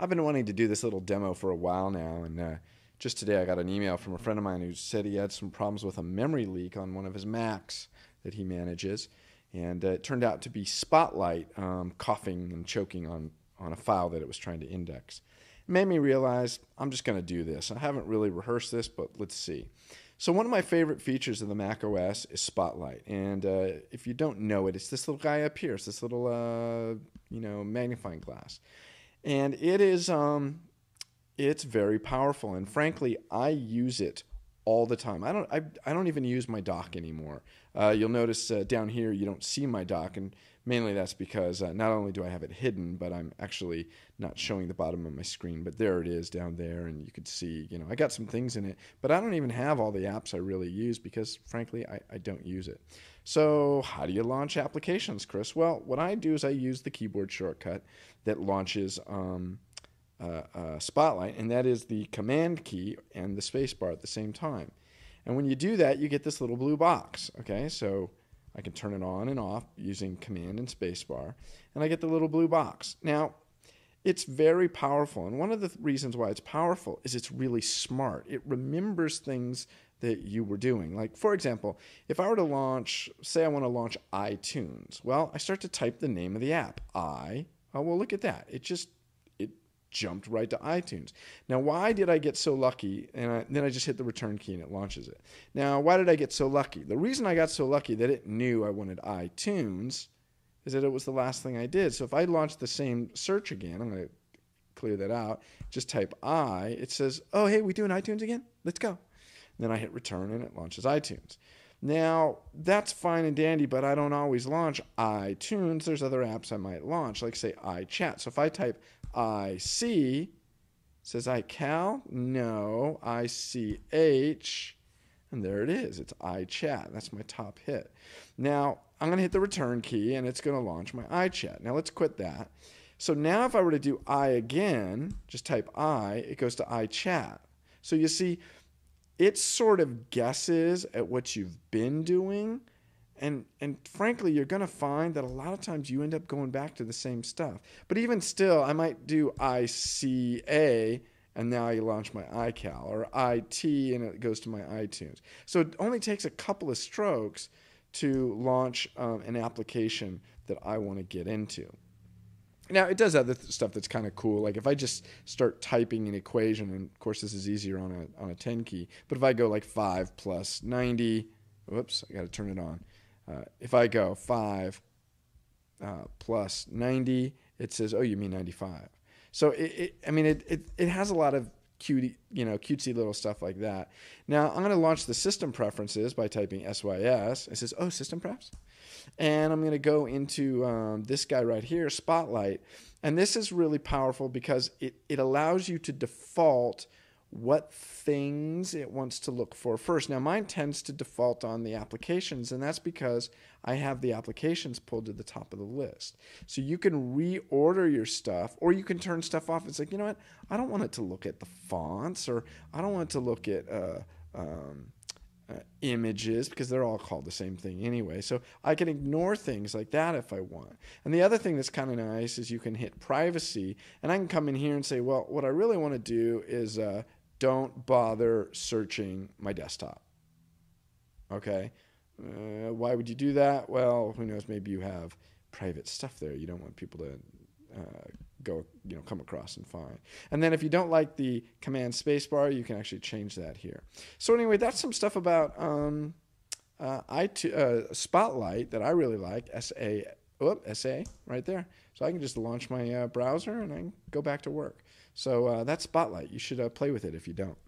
I've been wanting to do this little demo for a while now, and just today I got an email from a friend of mine who said he had some problems with a memory leak on one of his Macs that he manages, and it turned out to be Spotlight coughing and choking on a file that it was trying to index. It made me realize I'm just going to do this. I haven't really rehearsed this, but let's see. So one of my favorite features of the Mac OS is Spotlight, and if you don't know it, it's this little guy up here. It's this little magnifying glass. And it is, it's very powerful. And frankly, I use it all the time. I don't even use my dock anymore. You'll notice down here you don't see my dock, and mainly that's because not only do I have it hidden, but I'm actually not showing the bottom of my screen. But there it is down there, and you could see, I got some things in it, but I don't even have all the apps I really use because, frankly, I don't use it. So how do you launch applications, Chris? Well, what I do is I use the keyboard shortcut that launches Spotlight, and that is the Command key and the space bar at the same time. And when you do that, you get this little blue box. Okay, so I can turn it on and off using Command and space bar, and I get the little blue box. Now, it's very powerful, and one of the reasons why it's powerful is it's really smart. It remembers things that you were doing. Like, for example, if I were to launch, say I want to launch iTunes, well, I start to type the name of the app, oh, well, look at that. It jumped right to iTunes. Now, why did I get so lucky? And then I just hit the return key and it launches it. Now, why did I get so lucky? The reason I got so lucky that it knew I wanted iTunes is that it was the last thing I did. So if I launch the same search again, I'm going to clear that out, just type it says, oh, hey, we doing iTunes again? Let's go. Then I hit return and it launches iTunes. Now, that's fine and dandy, but I don't always launch iTunes. There's other apps I might launch, like say iChat. So if I type IC, says iCal? No, ICH, and there it is. It's iChat. That's my top hit. Now, I'm going to hit the return key, and it's going to launch my iChat. Now, let's quit that. So now if I were to do again, just type it goes to iChat. So you see, it sort of guesses at what you've been doing. And frankly, you're going to find that a lot of times you end up going back to the same stuff. But even still, I might do ICA, and now I launch my iCal, or IT, and it goes to my iTunes. So it only takes a couple of strokes to launch an application that I want to get into. Now, it does other stuff that's kind of cool. Like if I just start typing an equation, and of course this is easier on a 10 key, but if I go like 5 plus 90, whoops, I got to turn it on. If I go 5 plus 90, it says, oh, you mean 95. So it has a lot of cutesy little stuff like that. Now I'm going to launch the system preferences by typing SYS. It says, oh, system prefs. And I'm going to go into this guy right here, Spotlight. And this is really powerful because it allows you to default what things it wants to look for first. Now, mine tends to default on the applications, and that's because I have the applications pulled to the top of the list. So you can reorder your stuff, or you can turn stuff off. It's like, you know what? I don't want it to look at the fonts, or I don't want it to look at images, because they're all called the same thing anyway. So I can ignore things like that if I want. And the other thing that's kind of nice is you can hit privacy, and I can come in here and say, well, what I really want to do is don't bother searching my desktop. Okay. Why would you do that? Well, who knows? Maybe you have private stuff there you don't want people to come across and find. And then if you don't like the command spacebar, you can actually change that here. So anyway, that's some stuff about Spotlight that I really like. SA right there. So I can just launch my browser and I can go back to work. So that's Spotlight. You should play with it if you don't.